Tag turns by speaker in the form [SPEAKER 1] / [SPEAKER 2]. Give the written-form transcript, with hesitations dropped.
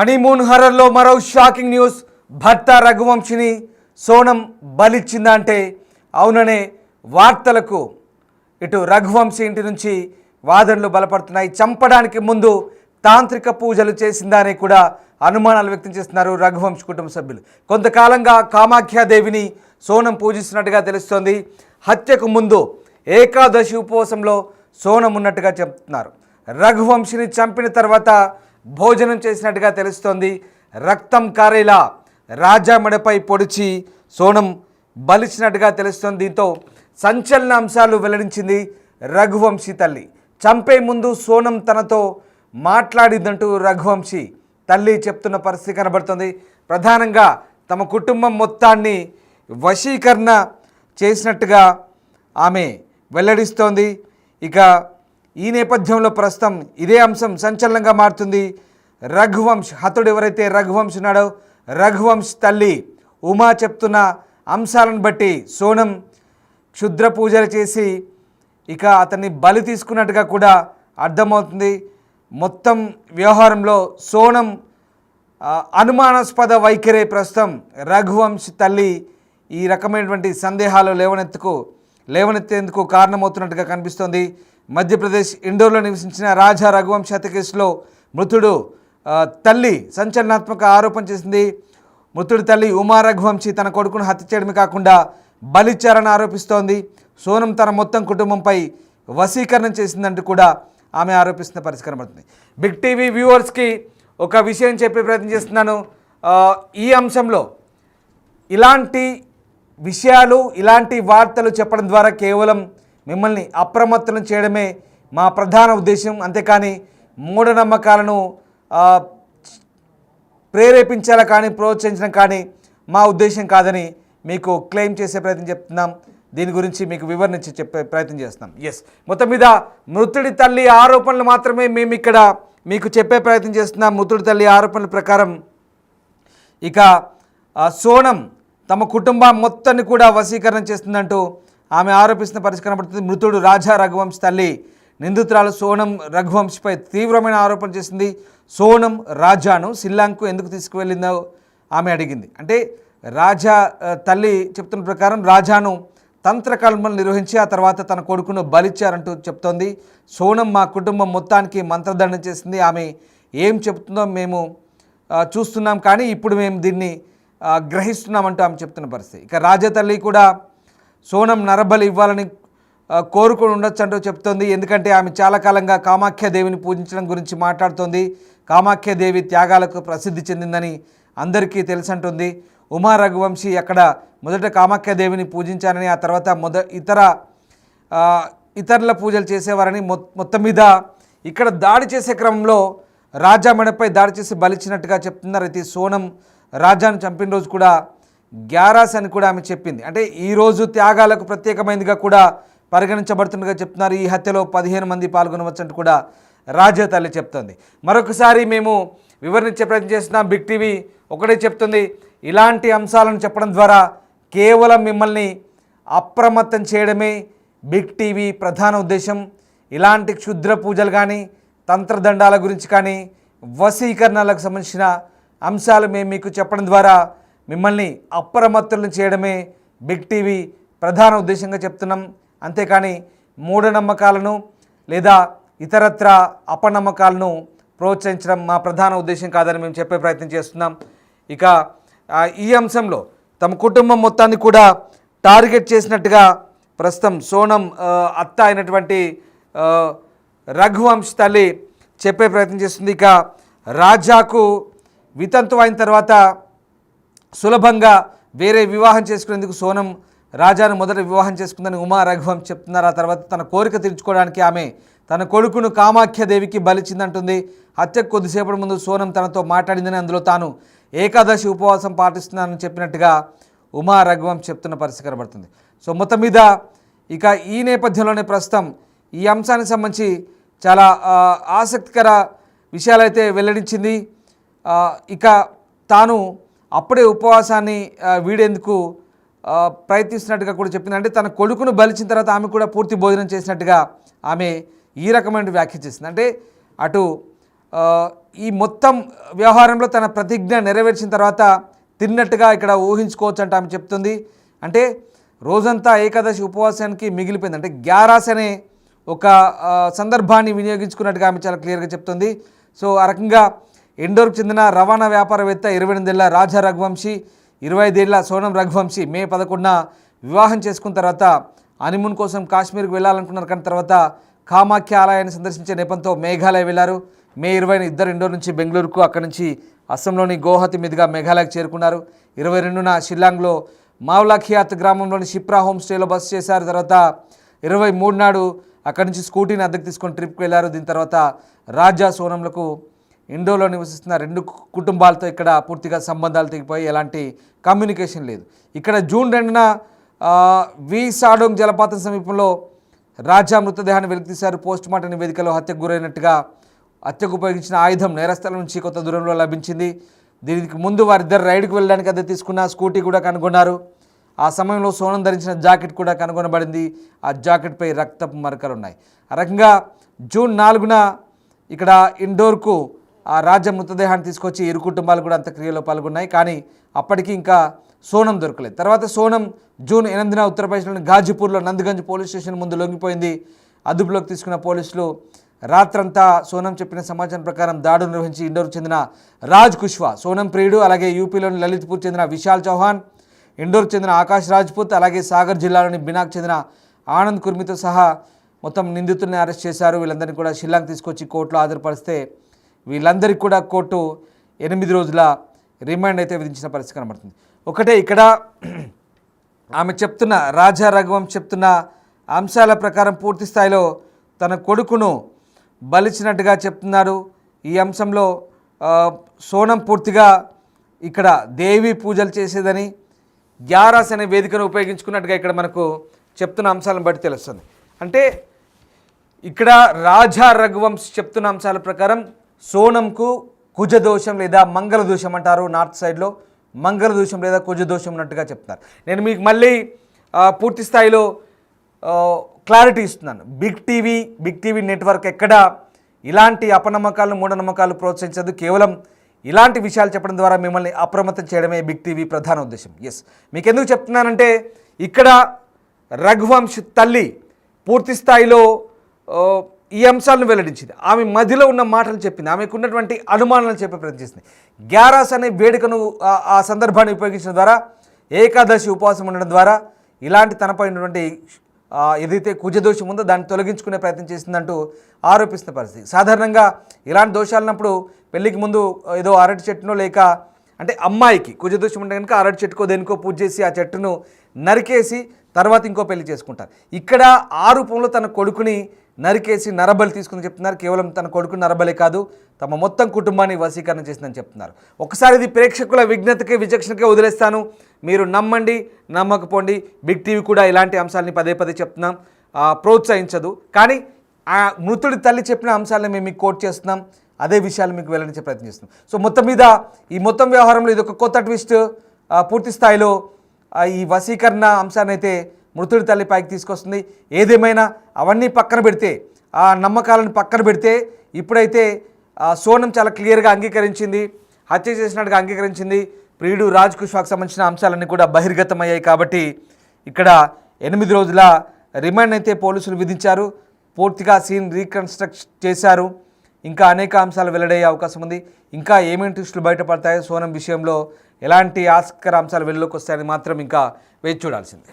[SPEAKER 1] Honeymoon హర్రర్లో మరో shocking news. భర్త రఘువంశిని సోనం బలిచ్చిందా అంటే అవుననే వార్తలకు ఇటు రఘువంశి ఇంటి నుంచి వాదనలు బలపడుతున్నాయి. చంపడానికి ముందు తాంత్రిక పూజలు చేసిందా అని కూడా అనుమానాలు వ్యక్తం చేస్తున్నారు రఘువంశి కుటుంబ సభ్యులు. కొంతకాలంగా కామాఖ్యాదేవిని సోనం పూజిస్తున్నట్టుగా తెలుస్తోంది. హత్యకు ముందు ఏకాదశి ఉపవాసంలో సోనం ఉన్నట్టుగా చెప్తున్నారు. రఘువంశిని చంపిన తర్వాత భోజనం చేసినట్టుగా తెలుస్తోంది. రక్తం కారేలా రాజా మెడపై పొడిచి సోనం బలిచినట్టుగా తెలుస్తోంది. దీంతో సంచలన అంశాలు వెల్లడించింది రఘువంశి తల్లి. చంపే ముందు సోనం తనతో మాట్లాడిందంటూ రఘువంశి తల్లి చెప్తున్న పరిస్థితి కనబడుతుంది. ప్రధానంగా తమ కుటుంబం మొత్తాన్ని వశీకరణ చేసినట్టుగా ఆమె వెల్లడిస్తోంది. ఇక ఈ నేపథ్యంలో ప్రస్తుతం ఇదే అంశం సంచలనంగా మారుతుంది. రఘువంశ్ హతుడు ఎవరైతే రఘువంశ్ ఉన్నాడో రఘువంశ్ తల్లి ఉమా చెప్తున్న అంశాలను బట్టి సోనం క్షుద్ర పూజలు చేసి ఇక అతన్ని బలి తీసుకున్నట్టుగా కూడా అర్థమవుతుంది. మొత్తం వ్యవహారంలో సోనం అనుమానాస్పద వైఖరే ప్రస్తుతం రఘువంశ్ తల్లి ఈ రకమైనటువంటి సందేహాలు లేవనెత్తేందుకు కారణమవుతున్నట్టుగా కనిపిస్తోంది. మధ్యప్రదేశ్ ఇండోర్లో నివసించిన రాజా రఘువంశ్ హత్య కేసులో మృతుడు తల్లి సంచలనాత్మక ఆరోపణ చేసింది. మృతుడి తల్లి ఉమా రఘువంశి తన కొడుకును హత్య చేయడమే కాకుండా బలిచ్చారని ఆరోపిస్తోంది. సోనం తన మొత్తం కుటుంబంపై వశీకరణ చేసిందంటూ కూడా ఆమె ఆరోపిస్తున్న పరిస్థితి కనబడుతుంది. బిగ్ టీవీ వ్యూవర్స్కి ఒక విషయం చెప్పే ప్రయత్నం చేస్తున్నాను. ఈ అంశంలో ఇలాంటి విషయాలు ఇలాంటి వార్తలు చెప్పడం ద్వారా కేవలం మిమ్మల్ని అప్రమత్తం చేయడమే మా ప్రధాన ఉద్దేశం. అంతేకాని మూఢనమ్మకాలను ప్రేరేపించాలా కానీ ప్రోత్సహించడం కానీ మా ఉద్దేశం కాదని మీకు క్లెయిమ్ చేసే ప్రయత్నం చెప్తున్నాం. దీని గురించి మీకు వివరించి చెప్పే ప్రయత్నం చేస్తున్నాం. మొత్తం మీద మృతుడి తల్లి ఆరోపణలు మాత్రమే మేము ఇక్కడ మీకు చెప్పే ప్రయత్నం చేస్తున్నాం. మృతుడి తల్లి ఆరోపణల ప్రకారం ఇక సోనం తమ కుటుంబం మొత్తాన్ని కూడా వశీకరణ చేస్తుందంటూ ఆమె ఆరోపిస్తున్న పరిస్థితి కనబడుతుంది. మృతుడు రాజా రఘువంశ్ తల్లి నిందితురాలు సోనం రఘువంశ్పై తీవ్రమైన ఆరోపణ చేసింది. సోనం రాజాను షిల్లాంగ్కు ఎందుకు తీసుకువెళ్ళిందో ఆమె అడిగింది. అంటే రాజా తల్లి చెప్తున్న ప్రకారం రాజాను తంత్రకర్మలు నిర్వహించి ఆ తర్వాత తన కొడుకును బలిచ్చారంటూ చెప్తోంది. సోనం మా కుటుంబం మొత్తానికి మంత్రదండం చేసింది. ఆమె ఏం చెప్తుందో మేము చూస్తున్నాం, కానీ ఇప్పుడు మేము దీన్ని గ్రహిస్తున్నామంటూ ఆమె చెప్తున్న పరిస్థితి. ఇక రాజా తల్లి కూడా సోనం నరబలి ఇవ్వాలని కోరుకుని ఉండొచ్చు అంటూ చెప్తోంది. ఎందుకంటే ఆమె చాలా కాలంగా కామాఖ్యాదేవిని పూజించడం గురించి మాట్లాడుతోంది. కామాఖ్యాదేవి త్యాగాలకు ప్రసిద్ధి చెందిందని అందరికీ తెలుసంటుంది. ఉమా రఘువంశి అక్కడ మొదట కామాఖ్యాదేవిని పూజించారని, ఆ తర్వాత ఇతరుల పూజలు చేసేవారని, మొత్తం మీద ఇక్కడ దాడి చేసే క్రమంలో రాజా మెడపై దాడి చేసి బలిచ్చినట్టుగా చెప్తున్నారు. అయితే సోనం రాజాను చంపిన రోజు కూడా గ్యారాస్ అని కూడా ఆమె చెప్పింది. అంటే ఈరోజు త్యాగాలకు ప్రత్యేకమైనదిగా కూడా పరిగణించబడుతుండగా చెప్తున్నారు. ఈ హత్యలో 15 మంది పాల్గొనవచ్చంటూ కూడా రాజా తల్లి చెప్తుంది. మరొకసారి మేము వివరించే ప్రయత్నం చేస్తున్నాం. బిగ్ టీవీ ఒకటే చెప్తుంది, ఇలాంటి అంశాలను చెప్పడం ద్వారా కేవలం మిమ్మల్ని అప్రమత్తం చేయడమే బిగ్ టీవీ ప్రధాన ఉద్దేశం. ఇలాంటి క్షుద్ర పూజలు కానీ తంత్రదండాల గురించి కానీ వశీకరణలకు సంబంధించిన అంశాలు మేము మీకు చెప్పడం ద్వారా మిమ్మల్ని అప్రమత్తులను చేయడమే బిగ్ టీవీ ప్రధాన ఉద్దేశంగా చెప్తున్నాం. అంతేకాని మూఢనమ్మకాలను లేదా ఇతరత్ర అపనమ్మకాలను ప్రోత్సహించడం మా ప్రధాన ఉద్దేశం కాదని మేము చెప్పే ప్రయత్నం చేస్తున్నాం. ఇక ఈ అంశంలో తమ కుటుంబం మొత్తాన్ని కూడా టార్గెట్ చేసినట్టుగా ప్రస్తుతం సోనం అత్త అయినటువంటి రఘువంశ్ తల్లి చెప్పే ప్రయత్నం చేస్తుంది. ఇక రాజాకు వితంతు అయిన తర్వాత సులభంగా వేరే వివాహం చేసుకునేందుకు సోనం రాజాను మొదట వివాహం చేసుకుందని ఉమా రఘువంశ్ చెప్తున్నారు. ఆ తర్వాత తన కోరిక తీర్చుకోవడానికి ఆమె తన కొడుకును కామాఖ్యాదేవికి బలిచ్చిందంటుంది. హత్యకు కొద్దిసేపటి ముందు సోనం తనతో మాట్లాడిందని, అందులో తాను ఏకాదశి ఉపవాసం పాటిస్తున్నానని చెప్పినట్టుగా ఉమా రఘువంశ్ చెప్తున్న పరిస్థితి కనబడుతుంది. సో మొత్తం మీద ఇక ఈ నేపథ్యంలోనే ప్రస్తుతం ఈ అంశానికి సంబంధించి చాలా ఆసక్తికర విషయాలైతే వెల్లడించింది. ఇక తాను అప్పుడే ఉపవాసాన్ని వీడేందుకు ప్రయత్నిస్తున్నట్టుగా కూడా చెప్పింది. అంటే తన కొడుకును బలిచిన తర్వాత ఆమె కూడా పూర్తి భోజనం చేసినట్టుగా ఆమె ఈ రకమైన వ్యాఖ్య చేసింది. అంటే అటు ఈ మొత్తం వ్యవహారంలో తన ప్రతిజ్ఞ నెరవేర్చిన తర్వాత తిన్నట్టుగా ఇక్కడ ఊహించుకోవచ్చు అంటే ఆమె చెప్తుంది. అంటే రోజంతా ఏకాదశి ఉపవాసానికి మిగిలిపోయింది, అంటే గ్యారాస్ అనే ఒక సందర్భాన్ని వినియోగించుకున్నట్టుగా ఆమె చాలా క్లియర్గా చెప్తుంది. సో ఆ రకంగా ఇండోర్కు చెందిన రవాణా వ్యాపారవేత్త 28 ఏళ్ల రాజా రఘువంశీ, 25 ఏళ్ల సోనం రఘువంశీ మే 11న వివాహం చేసుకున్న తర్వాత హనీమూన్ కోసం కాశ్మీర్కి వెళ్ళాలనుకున్నారు. కానీ తర్వాత కామాఖ్య ఆలయాన్ని సందర్శించే నెపంతో మేఘాలయ వెళ్లారు. మే 20న ఇద్దరు ఇండోర్ నుంచి బెంగళూరుకు, అక్కడి నుంచి అస్సాంలోని గౌహతి మీదుగా మేఘాలయకు చేరుకున్నారు. 22న షిల్లాంగ్లో మావ్లాఖియాత్ గ్రామంలోని షిప్రా హోమ్ స్టేలో బస చేశారు. తర్వాత 23 నాడు అక్కడి నుంచి స్కూటీని అద్దెకు తీసుకొని ట్రిప్కి వెళ్ళారు. దీని తర్వాత రాజా సోనంలకు ఇండోర్లో నివసిస్తున్న 2 కుటుంబాలతో ఇక్కడ పూర్తిగా సంబంధాలు తెగిపోయి ఎలాంటి కమ్యూనికేషన్ లేదు. ఇక్కడ జూన్ 2న వి సాడోంగ్ జలపాతం సమీపంలో రాజా మృతదేహాన్ని వెలికితీశారు. పోస్టుమార్టం నివేదికలో హత్యకు గురైనట్టుగా హత్యకు ఉపయోగించిన ఆయుధం నేరస్థలం నుంచి కొంత దూరంలో లభించింది. దీనికి ముందు వారిద్దరు రైడ్కి వెళ్ళడానికి అద్దె తీసుకున్న స్కూటీ కూడా కనుగొన్నారు. ఆ సమయంలో సోనం ధరించిన జాకెట్ కూడా కనుగొనబడింది. ఆ జాకెట్పై రక్తపు మరకలు ఉన్నాయి. ఆ రకంగా జూన్ 4న ఇక్కడ ఇండోర్కు ఆ రాజా మృతదేహాన్ని తీసుకొచ్చి ఇరు కుటుంబాలు కూడా అంత్యక్రియలో పాల్గొన్నాయి. కానీ అప్పటికి ఇంకా సోనం దొరకలేదు. తర్వాత సోనం జూన్ 8న ఉత్తరప్రదేశ్లోని గాజీపూర్లో నందిగంజ్ పోలీస్ స్టేషన్ ముందు లొంగిపోయింది. అదుపులోకి తీసుకున్న పోలీసులు రాత్రంతా సోనం చెప్పిన సమాచారం ప్రకారం దాడులు నిర్వహించి ఇండోర్కు చెందిన రాజ్ కుష్వా, సోనం ప్రియుడు, అలాగే యూపీలోని లలిత్పూర్ చెందిన విశాల్ చౌహాన్, ఇండోర్కు చెందిన ఆకాష్ రాజ్పుత్, అలాగే సాగర్ జిల్లాలోని బినాకు చెందిన ఆనంద్ కుర్మితో సహా మొత్తం నిందితుల్ని అరెస్ట్ చేశారు. వీళ్ళందరినీ కూడా షిల్లాంగ్ తీసుకొచ్చి కోర్టులో హాజరుపరిస్తే వీళ్ళందరికీ కూడా కోర్టు 8 రోజుల రిమాండ్ అయితే విధించిన పరిస్థితి కనబడుతుంది. ఒకటే ఇక్కడ ఆమె చెప్తున్న రాజా రఘువంశ్ చెప్తున్న అంశాల ప్రకారం పూర్తి స్థాయిలో తన కొడుకును బలిచ్చినట్టుగా చెప్తున్నారు. ఈ అంశంలో సోనం పూర్తిగా ఇక్కడ దేవి పూజలు చేసేదని, గ్యారాస్ అనే వేదికను ఉపయోగించుకున్నట్టుగా ఇక్కడ మనకు చెప్తున్న అంశాలను బట్టి తెలుస్తుంది. అంటే ఇక్కడ రాజా రఘువంశ్ చెప్తున్న అంశాల ప్రకారం సోనంకు కుజదోషం లేదా మంగళదోషం అంటారు, నార్త్ సైడ్లో మంగళదోషం లేదా కుజదోషం ఉన్నట్టుగా చెప్తున్నారు. నేను మీకు మళ్ళీ పూర్తి స్థాయిలో క్లారిటీ ఇస్తున్నాను. బిగ్ టీవీ నెట్వర్క్ ఎక్కడ ఇలాంటి అపనమ్మకాలు మూఢనమ్మకాలు ప్రోత్సహించదు. కేవలం ఇలాంటి విషయాలు చెప్పడం ద్వారా మిమ్మల్ని అప్రమత్తం చేయడమే బిగ్ టీవీ ప్రధాన ఉద్దేశం. మీకు ఎందుకు చెప్తున్నానంటే ఇక్కడ రఘువంశ్ తల్లి పూర్తి స్థాయిలో ఈ అంశాలను వెల్లడించింది. ఆమె మధ్యలో ఉన్న మాటలు చెప్పింది, ఆమెకు ఉన్నటువంటి అనుమానాలను చెప్పే ప్రయత్నం చేసింది. గ్యారాస్ అనే వేడుకను ఆ సందర్భాన్ని ఉపయోగించడం ద్వారా, ఏకాదశి ఉపవాసం ఉండడం ద్వారా ఇలాంటి తనపై ఉన్నటువంటి ఏదైతే కుజదోషం ఉందో దాన్ని తొలగించుకునే ప్రయత్నం చేసిందంటూ ఆరోపిస్తున్న పరిస్థితి. సాధారణంగా ఇలాంటి దోషాలున్నప్పుడు పెళ్లికి ముందు ఏదో అరటి చెట్టునో లేక అంటే అమ్మాయికి కుజదోషం ఉంటే కనుక అరటి చెట్టుకో దేనికో పూజ చేసి ఆ చెట్టును నరికేసి తర్వాత ఇంకో పెళ్లి చేసుకుంటారు. ఇక్కడ ఆ రూపంలో తన కొడుకుని నరికేసి నరబలి తీసుకుని చెప్తున్నారు. కేవలం తన కొడుకు నరబలే కాదు, తమ మొత్తం కుటుంబాన్ని వశీకరణ చేసిందని చెప్తున్నారు. ఒకసారి ఇది ప్రేక్షకుల విజ్ఞతకే విచక్షణకే వదిలేస్తాను, మీరు నమ్మండి నమ్మకపోండి. బిగ్ టీవీ కూడా ఇలాంటి అంశాలని పదే చెప్తున్నాం, ప్రోత్సహించదు. కానీ ఆ మృతుడి తల్లి చెప్పిన అంశాలను మేము మీకు కోట్ చేస్తున్నాం, అదే విషయాలు మీకు వెల్లడించే ప్రయత్నం చేస్తున్నాం. సో మొత్తం మీద ఈ మొత్తం వ్యవహారంలో ఇది ఒక కొత్త ట్విస్ట్. పూర్తి స్థాయిలో ఈ వశీకరణ అంశాన్ని అయితే మృతుడి తల్లి పైకి తీసుకొస్తుంది. ఏదేమైనా అవన్నీ పక్కన పెడితే, ఆ నమ్మకాలను పక్కన పెడితే, ఇప్పుడైతే సోనం చాలా క్లియర్గా అంగీకరించింది, హత్య చేసినట్టుగా అంగీకరించింది. ప్రియుడు రాజ్ కుష్వాకు సంబంధించిన అంశాలన్నీ కూడా బహిర్గతమయ్యాయి. కాబట్టి ఇక్కడ 8 రోజుల రిమాండ్ అయితే పోలీసులు విధించారు. పూర్తిగా సీన్ రీకన్స్ట్రక్ట్ చేశారు. ఇంకా అనేక అంశాలు వెల్లడయ్యే అవకాశం ఉంది. ఇంకా ఏమేమి ట్విస్టులు బయటపడతాయో, సోనం విషయంలో ఎలాంటి ఆసక్తికర అంశాలు వెలుగులోకి వస్తాయని మాత్రం ఇంకా వేచి చూడాల్సిందే.